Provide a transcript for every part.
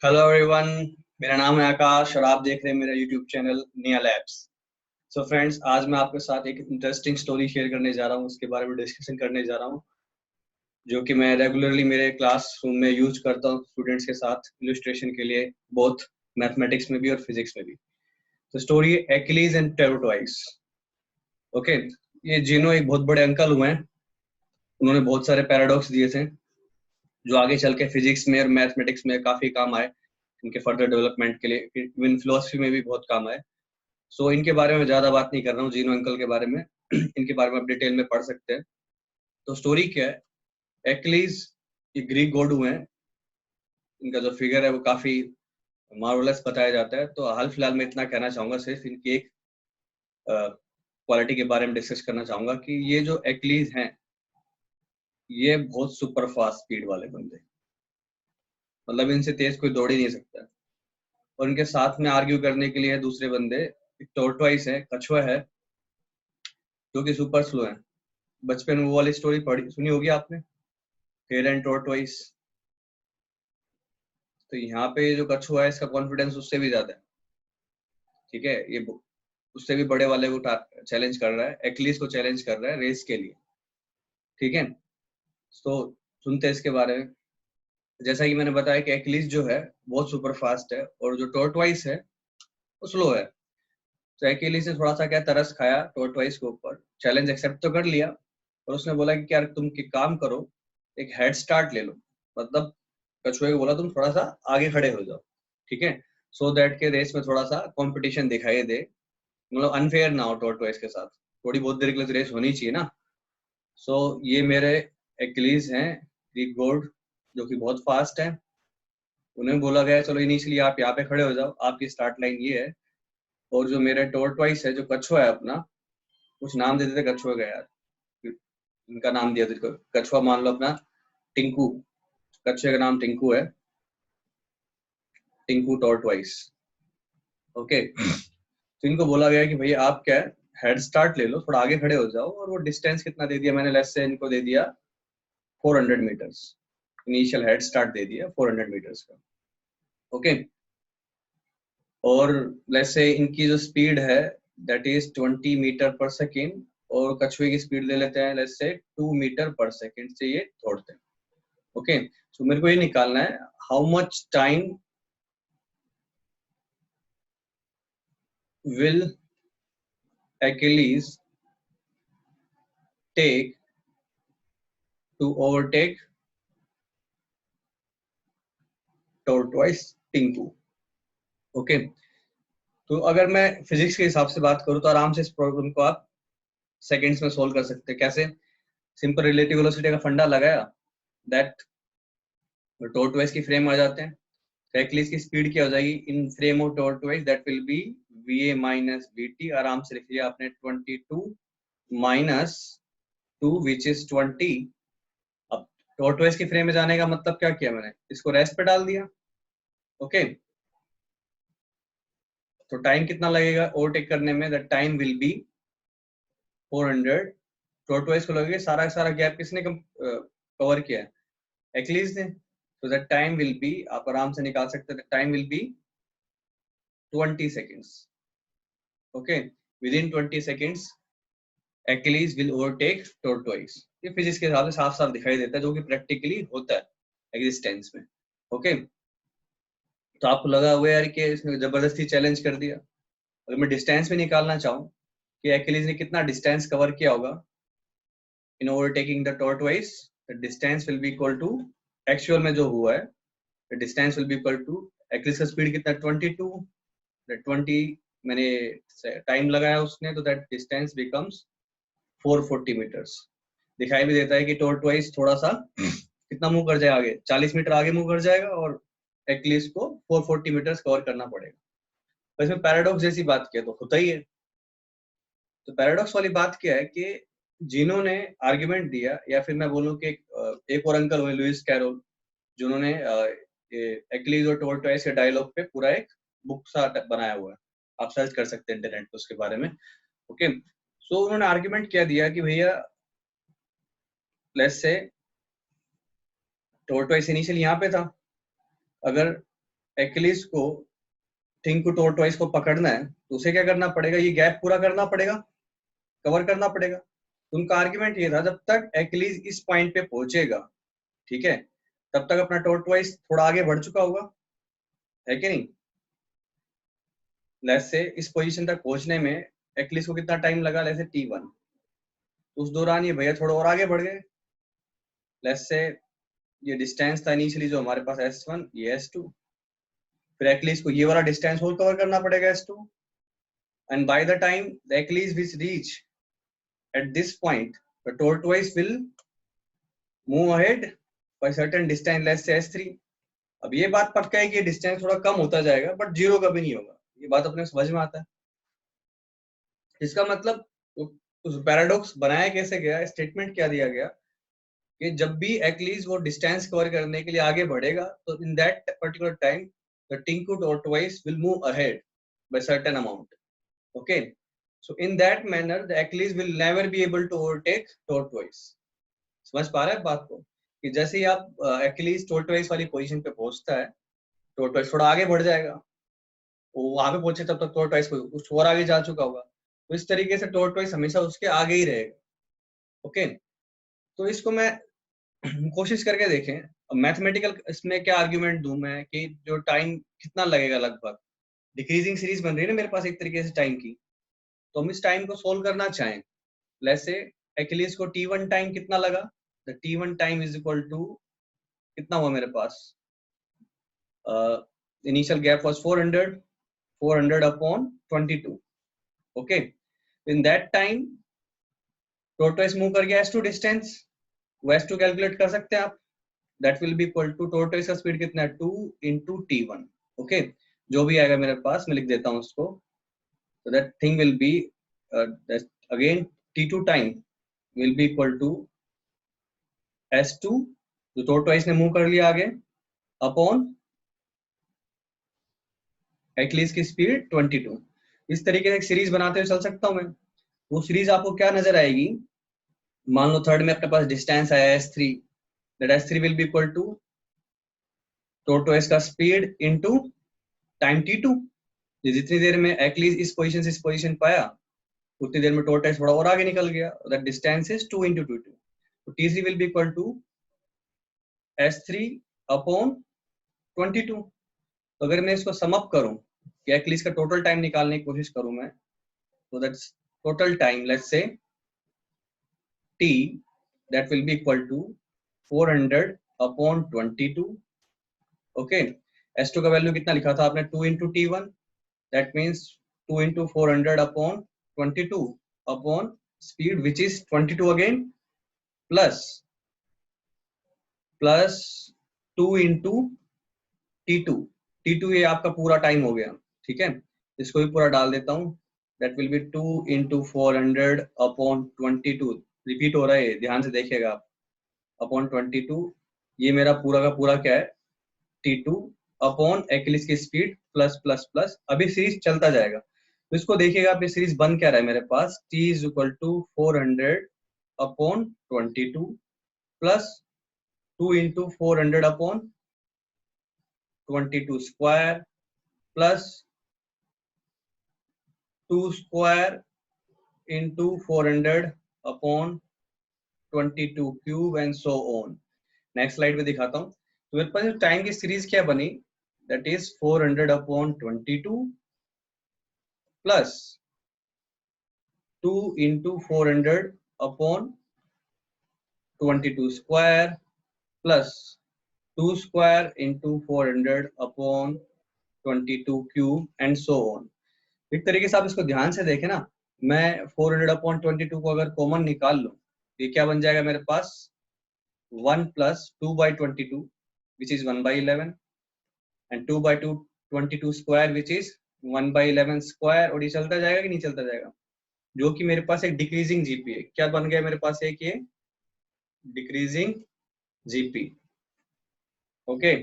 Hello everyone. मेरा नाम है आकाश और आप देख रहे हैं मेरा यूट्यूब चैनल निया लैब्स। सो फ्रेंड्स, आज मैं आपके साथ एक इंटरेस्टिंग स्टोरी शेयर करने जा रहा हूँ, उसके बारे में डिस्कशन करने जा रहा हूँ, जो कि मैं रेगुलरली मेरे क्लासरूम में यूज करता हूँ स्टूडेंट्स के साथ इलस्ट्रेशन के लिए, बोथ मैथमेटिक्स में भी और फिजिक्स में भी। तो स्टोरी एक्लीज एंड टेरोटॉइस। ओके, ये जिनो एक बहुत बड़े अंकल हुए हैं। उन्होंने बहुत सारे पैराडॉक्स दिए थे जो आगे चल के फिजिक्स में और मैथमेटिक्स में काफी काम आए, इनके फर्दर डेवलपमेंट के लिए, इवन फिलोसफी में भी बहुत काम आए। सो इनके बारे में ज्यादा बात नहीं कर रहा हूँ, जीनो अंकल के बारे में। इनके बारे में आप डिटेल में पढ़ सकते हैं। तो स्टोरी क्या है, एक्लीज ये ग्रीक गॉड हुए हैं। इनका जो फिगर है वो काफी मार्वलस बताया जाता है। तो हाल फिलहाल में इतना कहना चाहूंगा, सिर्फ इनकी एक क्वालिटी के बारे में डिस्कस करना चाहूंगा कि ये जो एक्लीज हैं ये बहुत सुपर फास्ट स्पीड वाले बंदे, मतलब इनसे तेज कोई दौड़ ही नहीं सकता। और इनके साथ में आर्ग्यू करने के लिए दूसरे बंदे, एक टोर्टवाइस है, कछुआ है, जो कि सुपर स्लो है। बचपन में वो वाली स्टोरी पढ़ी सुनी होगी आपने, हेयर एंड टोर्टवाइस। तो यहाँ पे जो कछुआ है इसका कॉन्फिडेंस उससे भी ज्यादा है। ठीक है, ये उससे भी बड़े वाले को चैलेंज कर रहा है, एक्लीस को चैलेंज कर रहा है रेस के लिए। ठीक है, तो सुनते हैं इसके बारे में। जैसा कि मैंने बताया कि एक्लीस जो है बहुत सुपर फास्ट है और जो टोर्टवाइस है वो स्लो है। तो एक्लीस ने थोड़ा सा क्या तरस खाया टोर्टवाइस के ऊपर, चैलेंज एक्सेप्ट तो कर लिया, और उसने बोला कि यार तुम काम करो, एक हेड स्टार्ट ले लो। मतलब कछुए को बोला तुम थोड़ा सा आगे खड़े हो जाओ, ठीक है, सो दैट के रेस में थोड़ा सा कंपटीशन दिखाई दे, मतलब अनफेयर ना हो टोर्टवाइस के साथ। थोड़ी बहुत देर के लिए रेस होनी चाहिए ना। सो ये मेरे एक्लीज हैं, ग्रीक गॉड, जो कि बहुत फास्ट है। उन्हें बोला गया चलो इनिशियली आप यहाँ पे खड़े हो जाओ, आपकी स्टार्ट लाइन ये है। और जो मेरे टोर्टवाइस है, जो कछुआ है अपना, कुछ नाम दे देते कछुआ का यार, इनका नाम दिया था कछुआ, मान लो अपना टिंकू। कछुए का नाम टिंकू है, टिंकू टॉर्टवाइस। ओके, तो इनको बोला गया कि भैया आप क्या है, हेड स्टार्ट ले लो, थोड़ा आगे खड़े हो जाओ। और वो डिस्टेंस कितना दे दिया मैंने, लेट्स से इनको दे दिया 400 मीटर्स। इनिशियल हेड स्टार्ट दे दिया 400 मीटर्स का। ओके, और लेट्स से इनकी जो स्पीड है दैट इज 20 मीटर पर सेकेंड, और कछुए की स्पीड ले लेते हैं लेट्स से 2 मीटर पर सेकेंड से ये दौड़ते हैं। ओके, तो मेरे को ये निकालना है how much time will Achilles take to overtake tortoise Tinku. Okay, तो अगर मैं फिजिक्स के हिसाब से बात करूं तो आराम से इस प्रॉब्लम को आप सेकंड्स में सोल्व कर सकते हैं। कैसे? सिंपल रिलेटिव वेलोसिटी का फंडा लगाया, दैट टॉर्टोइस की फ्रेम आ जाते हैं। तो एक्लिस की स्पीड क्या हो जाएगी इन frame of tortoise, that will B va minus bt। आराम से लिख लिया आपने 22 माइनस 2 विच इज 20। अब टॉर्टोइस की फ्रेम में जाने का मतलब क्या किया मैंने, इसको रेस्ट पे डाल दिया। ओके, तो टाइम कितना लगेगा ओवरटेक करने में, that time will be 400। Tortoise को लगेगा सारा सारा गैप किसने कवर किया है, एक्लिस ने। तो दैट टाइम विल बी, आप आराम से निकाल सकते हैं, time will be 20 seconds। Okay, with in 20 seconds Achilles will overtake tortoise. ये फिजिक्स के हिसाब से साफ साफ दिखाई देता है, जो कि प्रैक्टिकली होता है एग्जिस्टेंस में। ओके, तो आपको लगा हुआ यार कि इसने जबरदस्ती चैलेंज कर दिया। अगर मैं डिस्टेंस में निकालना चाहूँ कि एक्लिस ने कितना डिस्टेंस कवर किया होगा in overtaking the tortoise, the distance will be equal to, actual में जो हुआ है, the distance will be equal to, Achilles का स्पीड कितना 22, द 20 मैंने टाइम लगाया उसने, तो दैट डिस्टेंस बिकम्स 440 मीटर्स। दिखाई भी देता है कि टॉर्टोइस थोड़ा सा कितना मूव कर जाएगा आगे, 40 मीटर आगे मूव कर जाएगा, और एक्लिस को 440 मीटर्स कवर करना पड़ेगा। तो इसमें पैराडॉक्स जैसी बात किया तो होता ही है। तो पैराडॉक्स वाली बात क्या है कि जिन्होंने आर्ग्यूमेंट दिया, या फिर मैं बोलूं कि एक और अंकल हुए लुइस कैरोल, जिन्होंने एक्लीज और टॉर्टोइस के डायलॉग पे पूरा एक बुक सा बनाया हुआ है, आप सर्च कर सकते हैं इंटरनेट पे उसके बारे में। ओके, सो उन्होंने आर्ग्यूमेंट क्या दिया कि भैया लेट्स से टॉर्टोइस इनिशियल यहाँ पे था, अगर एक्लिस को थिंक टोरटॉइस को पकड़ना है तो उसे क्या करना पड़ेगा, ये गैप पूरा करना पड़ेगा, कवर करना पड़ेगा। उनका आर्ग्यूमेंट ये था जब तक एक्लिस इस पॉइंट पे पहुंचेगा, ठीक है, तब तक अपना टोरटॉइस थोड़ा आगे बढ़ चुका होगा, है कि नहीं। लेट्स से इस पोजीशन तक पहुंचने में एक्लिस को कितना टाइम लगा, लेट्स से t1, उस दौरान ये भैया थोड़ा और आगे बढ़ गए। लेट्स से ये डिस्टेंस था इनिशियली जो हमारे पास s1, ये s2, फिर एक्लिस को ये वाला डिस्टेंस और कवर करना पड़ेगा s2, and by the time the Achilles will reach at this point, the tortoise will move ahead by certain distance, let's say s3। अब ये बात पक्का है कि ये डिस्टेंस थोड़ा कम होता जाएगा बट जीरो कभी नहीं होगा, ये बात अपने समझ में आता है। इसका मतलब उस पैराडॉक्स बनाया कैसे गया, स्टेटमेंट क्या दिया गया कि जब भी एक्लिस वो डिस्टेंस कवर करने के लिए आगे बढ़ेगा तो in that particular time the टिंकू tortoise will move ahead by certain amount. Okay, so in that manner the Achilles will never be able to overtake tortoise। समझ पा रहे हैं बात को, कि जैसे ही आप Achilles tortoise वाली पोजीशन पे पहुंचता है, tortoise थोड़ा आगे बढ़ जाएगा, वो वहां पे पहुंचे तब तक tortoise को कुछ और आगे जा चुका होगा, तो इस तरीके से tortoise हमेशा उसके आगे ही रहेगा। ओके, तो इसको मैं कोशिश करके देखें, मैथमेटिकल इसमें क्या आर्ग्यूमेंट दूं मैं कि जो टाइम कितना लगेगा, लगभग डिक्रीजिंग सीरीज बन रही है ना मेरे पास एक तरीके से टाइम की, तो हम इस टाइम को सोल्व करना चाहें। लेट्स से एक्लिस को t1 टाइम कितना लगा, the t1 time is equal to कितना हुआ मेरे पास, initial gap was 400 upon 22। Okay, in that time tortoise move कर गया s2 डिस्टेंस, वो s2 कैलकुलेट कर सकते हैं आप, that will be equal to tortoise का स्पीड कितना है 2 into t1। ओके, जो भी आएगा मेरे पास मैं लिख देता हूँ उसको, so that thing will be again t2 time will be equal to s2 जो टोरटॉइस ने मूव कर लिया आगे अपॉन एक्लिस की स्पीड 22। इस तरीके से एक सीरीज बनाते हुए चल सकता हूं मैं। वो सीरीज आपको क्या नजर आएगी, मान लो थर्ड में अपने पास डिस्टेंस आया s3, that s3 will be equal to tortoise का स्पीड इनटू टाइम t2। जितनी देर में एक्लिस इस पोजीशन से इस पोजीशन पाया उतनी देर में टोरटॉइस थोड़ा और आगे निकल गया, दैट डिस्टेंस इज 2 into 2। तो t3 will be equal to s3 upon 22। तो अगर मैं इसको सम अप करूं कि एक्लिस का टोटल टाइम निकालने की कोशिश करूं मैं, तो that's total time let's say t that will be equal to 400 upon 22। Okay, s2 का वैल्यू कितना लिखा था आपने, 2 into t1, that means 2 into 400 upon 22 upon speed which is 22 again plus 2 into t2। t2 ये आपका पूरा टाइम हो गया, ठीक है, इसको भी पूरा डाल देता हूँ, that will be 2 into 400 upon 22। Repeat हो रहा है, ध्यान से देखिएगा आप, अपॉन 22, ये मेरा पूरा का पूरा क्या है t2 अपॉन एक्लिस की स्पीड प्लस प्लस प्लस, अभी सीरीज चलता जाएगा। तो इसको देखिएगा आप, ये सीरीज बन क्या रहा है मेरे पास, t is equal to 400 upon 22 plus 2 into 400 upon 22 square plus 2 square into 400 upon 22 cube and so on. Next slide पे दिखाता हूँ। तो मेरे पास टाइम की सीरीज क्या बनी, that is 400 upon 22 plus 2 into 400 upon 22 square plus 2 square into 400 upon 22 cube and so on. एक तरीके से आप इसको ध्यान से देखें ना, मैं 400 अपॉन 22 को अगर कॉमन निकाल लूं, ये क्या बन जाएगा मेरे पास, 1 plus 2 by 22 which is 1 by 11 and 2 by 2 22 square which is 1 by 11 square, और ये चलता जाएगा कि नहीं चलता जाएगा, जो कि मेरे पास एक डिक्रीजिंग जीपी है। क्या बन गया मेरे पास एक ये decreasing GP, okay,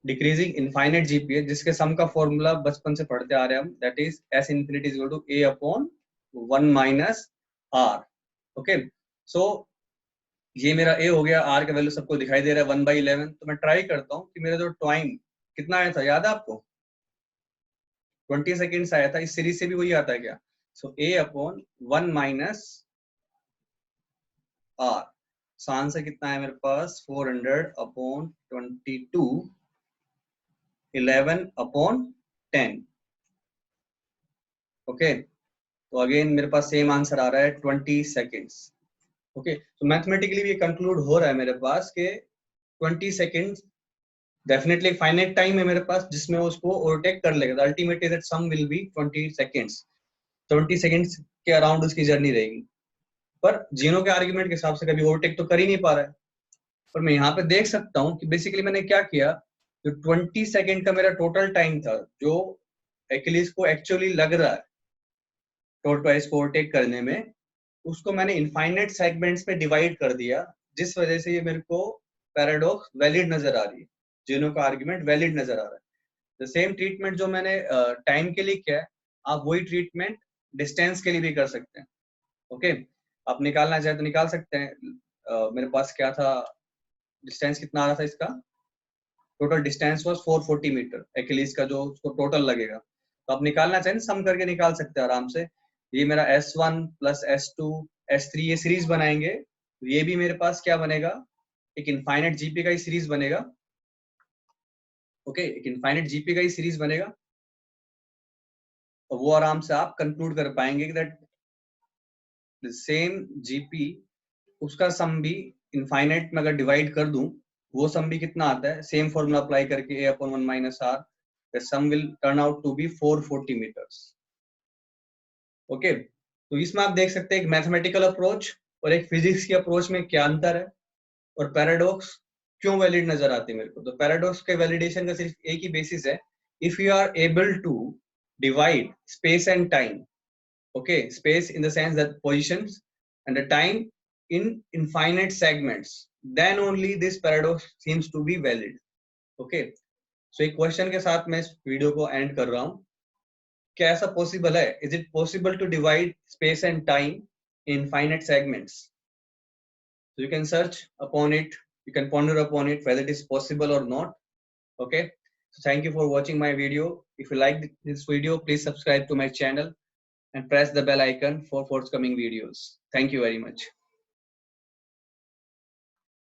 decreasing infinite GP है, जिसके सम का फॉर्मूला बचपन से पढ़ते आ रहे हैं हम, that is S infinity is equal to a upon 1 minus r. Okay, so ये मेरा a हो गया, r का वैल्यू सबको दिखाई दे रहा है 1 by 11। तो मैं ट्राई करता हूँ कि मेरा जो टाइम कितना आया था याद है आपको? 20 सेकेंड्स आया था। इस सीरीज से भी वही आता है क्या? सो a upon 1 minus r। So answer कितना है मेरे पास? 400 अपॉन 22, 11 अपॉन 10। ओके, तो अगेन मेरे पास सेम आंसर आ रहा है 20 सेकेंड्स। ओके, तो मैथमेटिकली भी कंक्लूड हो रहा है मेरे पास के 20 सेकेंड्स डेफिनेटली फाइनाइट टाइम है मेरे पास जिसमें वो उसको ओवरटेक कर लेगा। Ultimately that sum will be 20 seconds. 20 seconds के अराउंड उसकी जर्नी रहेगी। पर जीनो के आर्ग्यूमेंट के हिसाब से कभी ओवरटेक तो कर ही नहीं पा रहा है। पर मैं यहाँ पे देख सकता हूँ कि बेसिकली मैंने क्या किया, जो 20 सेकेंड का मेरा टोटल टाइम था, जो एक्चुअली को एक्चुअली लग रहा है टोरटॉइस को ओवरटेक करने में, उसको मैंने इनफाइनाइट सेगमेंट्स में डिवाइड कर दिया, जिस वजह से ये मेरे को पैराडॉक्स वैलिड नजर आ रही है, जीनो का आर्ग्यूमेंट वैलिड नजर आ रहा है। द सेम ट्रीटमेंट जो मैंने टाइम के लिए किया है, आप वही ट्रीटमेंट डिस्टेंस के लिए भी कर सकते हैं। ओके, आप निकालना चाहे तो निकाल सकते हैं। मेरे पास क्या था, डिस्टेंस कितना आ रहा था इसका? Total distance was 440 metre actually का, जो उसको टोटल लगेगा। तो आप निकालना चाहें सम करके निकाल सकते हैं आराम से। ये मेरा S1 प्लस S2 S3 ये सीरीज बनाएंगे, ये भी मेरे पास क्या बनेगा, एक इनफाइनाइट जीपी का ही सीरीज बनेगा। ओके, एक इनफाइनाइट जीपी का ही सीरीज बनेगा, और वो आराम से आप कंक्लूड कर पाएंगे कि दैट सेम जीपी उसका सम भी इनफाइनाइट में अगर डिवाइड कर दूं, वो सम भी कितना आता है, सेम फॉर्मूला अप्लाई करके a upon 1 minus r, the sum will turn out to be 440 meters। Okay, तो इसमें आप देख सकते हैं एक मैथमेटिकल अप्रोच और एक फिजिक्स की अप्रोच में क्या अंतर है, और पैराडॉक्स क्यों वैलिड नजर आती है मेरे को। तो पैराडॉक्स के वैलिडेशन का सिर्फ एक ही बेसिस है, if you are able to divide space and time, okay, space in the sense that positions and the time in infinite segments, then only this paradox seems to be valid। okay, so एक question के साथ मैं इस video को and कर रहा हूं, क्या ऐसा पॉसिबल है, is it possible to divide space and time in infinite segments? so you can search upon it, you can ponder upon it whether it is possible or not। okay, so thank you for watching my video। if you like this video, please subscribe to my channel and press the bell icon for forthcoming videos। Thank you very much।